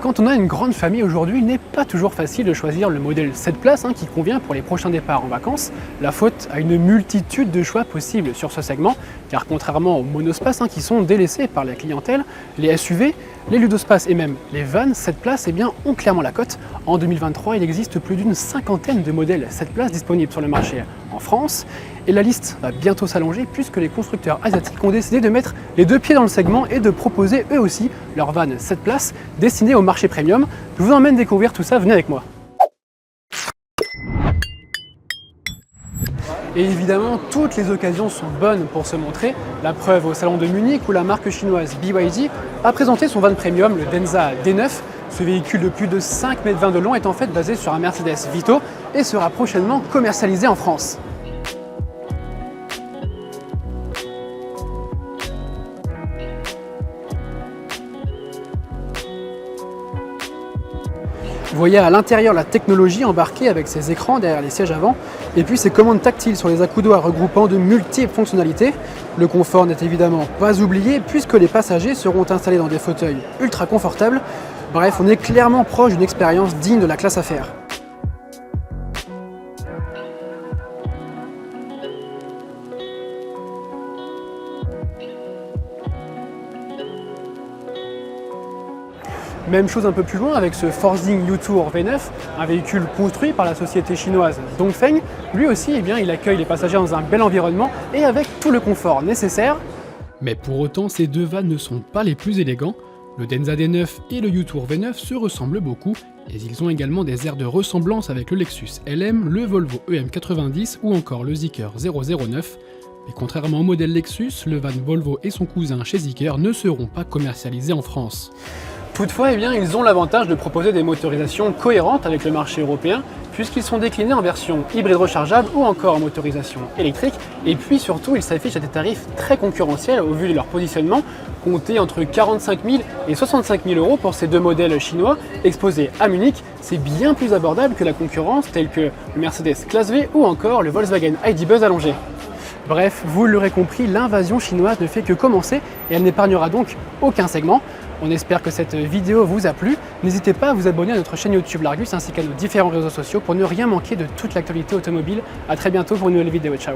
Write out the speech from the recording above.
Quand on a une grande famille aujourd'hui, il n'est pas toujours facile de choisir le modèle 7 places qui convient pour les prochains départs en vacances. La faute à une multitude de choix possibles sur ce segment, car contrairement aux monospaces qui sont délaissés par la clientèle, les SUV, les ludospaces et même les vannes 7 places ont clairement la cote. En 2023, il existe plus d'une cinquantaine de modèles 7 places disponibles sur le marché en France. Et la liste va bientôt s'allonger puisque les constructeurs asiatiques ont décidé de mettre les deux pieds dans le segment et de proposer eux aussi leur van 7 places destinée au marché premium. Je vous emmène découvrir tout ça, venez avec moi. Et évidemment, toutes les occasions sont bonnes pour se montrer. La preuve au salon de Munich où la marque chinoise BYD a présenté son van premium, le Denza D9. Ce véhicule de plus de 5,20 m de long est en fait basé sur un Mercedes Vito et sera prochainement commercialisé en France. Vous voyez à l'intérieur la technologie embarquée avec ses écrans derrière les sièges avant et puis ses commandes tactiles sur les accoudoirs regroupant de multiples fonctionnalités. Le confort n'est évidemment pas oublié puisque les passagers seront installés dans des fauteuils ultra confortables. Bref, on est clairement proche d'une expérience digne de la classe affaires. Même chose un peu plus loin avec ce Forcing U-Tour V9, un véhicule construit par la société chinoise Dongfeng. Lui aussi, il accueille les passagers dans un bel environnement et avec tout le confort nécessaire. Mais pour autant, ces deux vannes ne sont pas les plus élégants. Le Denza D9 et le U-Tour V9 se ressemblent beaucoup, et ils ont également des airs de ressemblance avec le Lexus LM, le Volvo EM90 ou encore le Zeekr 009. Mais contrairement au modèle Lexus, le van Volvo et son cousin chez Zeekr ne seront pas commercialisés en France. Toutefois, ils ont l'avantage de proposer des motorisations cohérentes avec le marché européen, puisqu'ils sont déclinés en version hybride rechargeable ou encore en motorisation électrique. Et puis surtout, ils s'affichent à des tarifs très concurrentiels au vu de leur positionnement, comptés entre 45 000 et 65 000 euros pour ces deux modèles chinois exposés à Munich. C'est bien plus abordable que la concurrence telle que le Mercedes Classe V ou encore le Volkswagen ID Buzz allongé. Bref, vous l'aurez compris, l'invasion chinoise ne fait que commencer et elle n'épargnera donc aucun segment. On espère que cette vidéo vous a plu. N'hésitez pas à vous abonner à notre chaîne YouTube L'Argus ainsi qu'à nos différents réseaux sociaux pour ne rien manquer de toute l'actualité automobile. A très bientôt pour une nouvelle vidéo. Ciao.